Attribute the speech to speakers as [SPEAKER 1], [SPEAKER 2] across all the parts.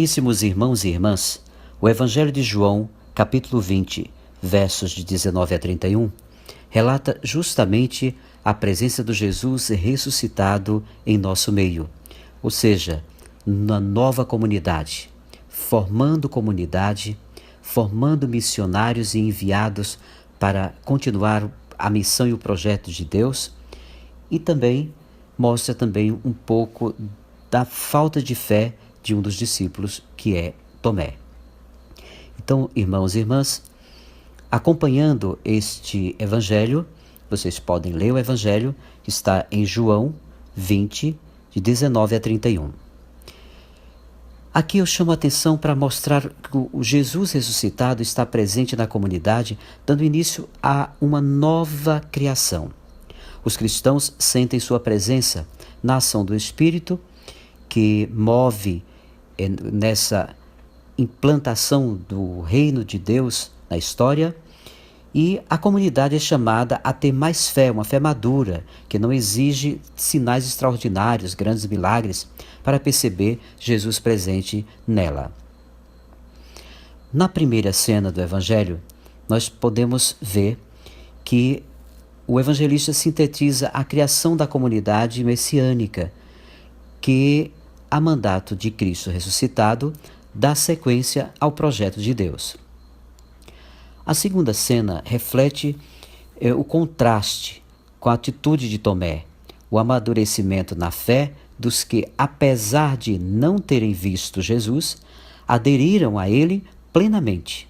[SPEAKER 1] Caríssimos irmãos e irmãs, o Evangelho de João, capítulo 20, versos de 19 a 31, relata justamente a presença do Jesus ressuscitado em nosso meio, ou seja, na nova comunidade, formando missionários e enviados para continuar a missão e o projeto de Deus, e também mostra também um pouco da falta de fé de um dos discípulos, que é Tomé. Então, irmãos e irmãs, acompanhando este evangelho, vocês podem ler o evangelho, que está em João 20, de 19 a 31. Aqui eu chamo a atenção para mostrar que o Jesus ressuscitado está presente na comunidade, dando início a uma nova criação. Os cristãos sentem sua presença na ação do Espírito, que move nessa implantação do reino de Deus na história, e a comunidade é chamada a ter mais fé, uma fé madura, que não exige sinais extraordinários, grandes milagres, para perceber Jesus presente nela. Na primeira cena do Evangelho, nós podemos ver que o evangelista sintetiza a criação da comunidade messiânica, que, a mandato de Cristo ressuscitado, dá sequência ao projeto de Deus. A segunda cena reflete o contraste com a atitude de Tomé, o amadurecimento na fé dos que, apesar de não terem visto Jesus, aderiram a ele plenamente.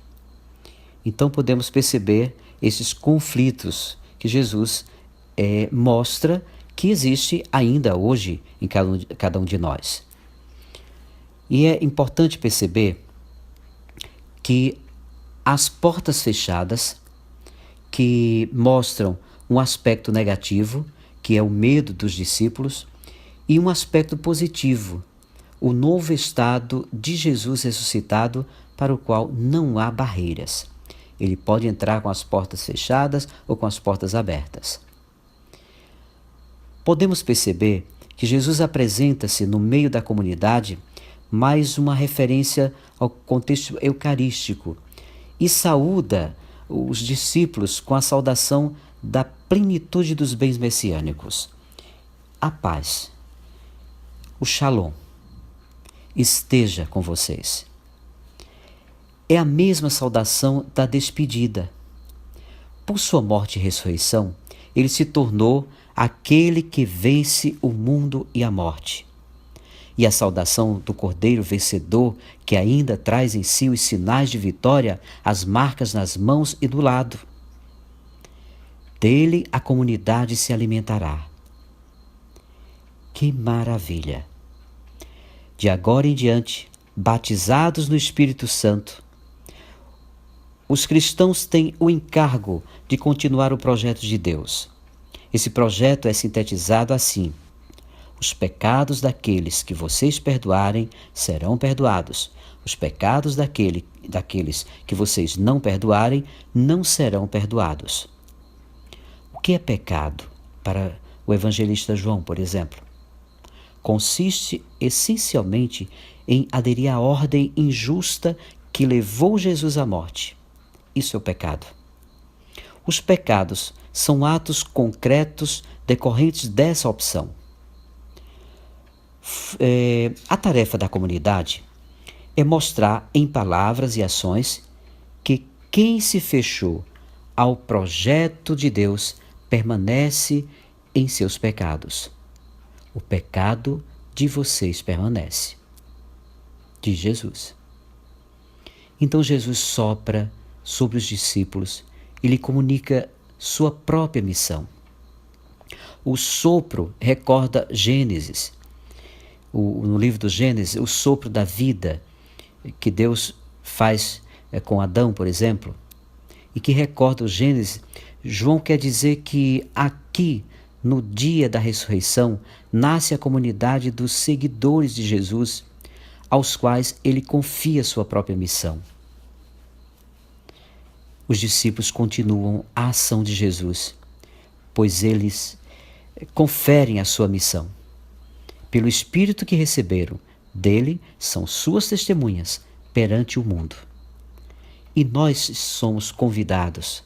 [SPEAKER 1] Então podemos perceber esses conflitos que Jesus mostra que existe ainda hoje em cada um de nós. E é importante perceber que as portas fechadas, que mostram um aspecto negativo, que é o medo dos discípulos, e um aspecto positivo, o novo estado de Jesus ressuscitado, para o qual não há barreiras. Ele pode entrar com as portas fechadas ou com as portas abertas. Podemos perceber que Jesus apresenta-se no meio da comunidade mais uma referência ao contexto eucarístico e saúda os discípulos com a saudação da plenitude dos bens messiânicos. A paz, o Shalom, esteja com vocês. É a mesma saudação da despedida. Por sua morte e ressurreição, ele se tornou aquele que vence o mundo e a morte. E a saudação do Cordeiro vencedor, que ainda traz em si os sinais de vitória, as marcas nas mãos e do lado. Dele a comunidade se alimentará. Que maravilha! De agora em diante, batizados no Espírito Santo, os cristãos têm o encargo de continuar o projeto de Deus. Esse projeto é sintetizado assim: os pecados daqueles que vocês perdoarem serão perdoados. Os pecados daqueles que vocês não perdoarem não serão perdoados. O que é pecado para o evangelista João, por exemplo? Consiste essencialmente em aderir à ordem injusta que levou Jesus à morte. Isso é o pecado. Os pecados são atos concretos decorrentes dessa opção. A tarefa da comunidade é mostrar em palavras e ações que quem se fechou ao projeto de Deus permanece em seus pecados. O pecado de vocês permanece, diz Jesus. Então Jesus sopra sobre os discípulos e lhe comunica sua própria missão. O sopro recorda Gênesis. No livro do Gênesis, o sopro da vida que Deus faz com Adão, por exemplo, e que recorda o Gênesis. João quer dizer que aqui, no dia da ressurreição, nasce a comunidade dos seguidores de Jesus, aos quais ele confia sua própria missão. Os discípulos continuam a ação de Jesus, pois eles conferem a sua missão. Pelo Espírito que receberam, dele são suas testemunhas perante o mundo. E nós somos convidados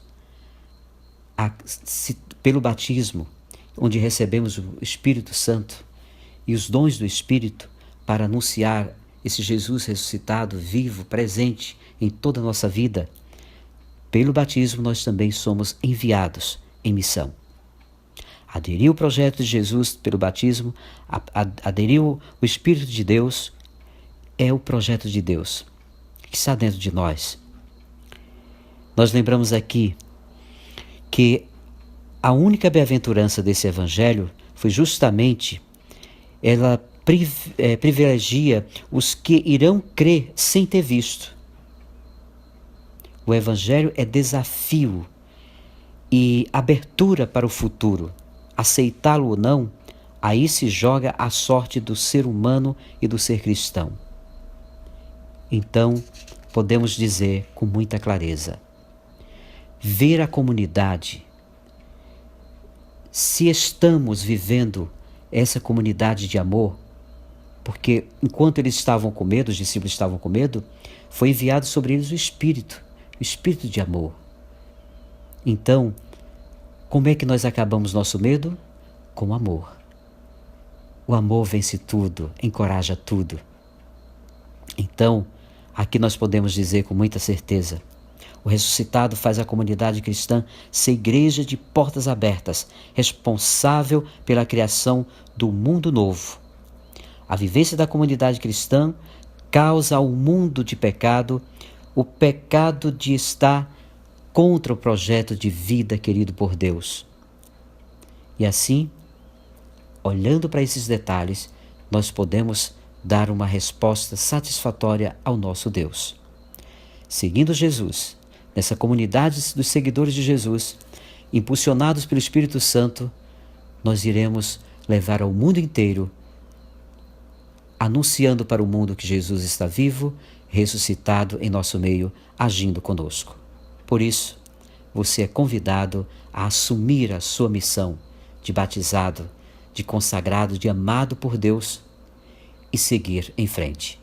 [SPEAKER 1] pelo batismo, onde recebemos o Espírito Santo e os dons do Espírito para anunciar esse Jesus ressuscitado, vivo, presente em toda a nossa vida. Pelo batismo nós também somos enviados em missão. Aderir ao projeto de Jesus pelo batismo, aderir o Espírito de Deus, é o projeto de Deus que está dentro de nós. Nós lembramos aqui que a única bem-aventurança desse evangelho foi justamente ela privilegia os que irão crer sem ter visto. O evangelho é desafio e abertura para o futuro. Aceitá-lo ou não, aí se joga a sorte do ser humano e do ser cristão. Então, podemos dizer com muita clareza: ver a comunidade, se estamos vivendo essa comunidade de amor, porque enquanto eles estavam com medo, os discípulos estavam com medo, foi enviado sobre eles o Espírito de amor. Então, como é que nós acabamos nosso medo? Com amor. O amor vence tudo, encoraja tudo. Então, aqui nós podemos dizer com muita certeza: o ressuscitado faz a comunidade cristã ser igreja de portas abertas, responsável pela criação do mundo novo. A vivência da comunidade cristã causa ao mundo de pecado o pecado de estar contra o projeto de vida querido por Deus. E assim, olhando para esses detalhes, nós podemos dar uma resposta satisfatória ao nosso Deus. Seguindo Jesus, nessa comunidade dos seguidores de Jesus, impulsionados pelo Espírito Santo, nós iremos levar ao mundo inteiro, anunciando para o mundo que Jesus está vivo, ressuscitado em nosso meio, agindo conosco. Por isso, você é convidado a assumir a sua missão de batizado, de consagrado, de amado por Deus e seguir em frente.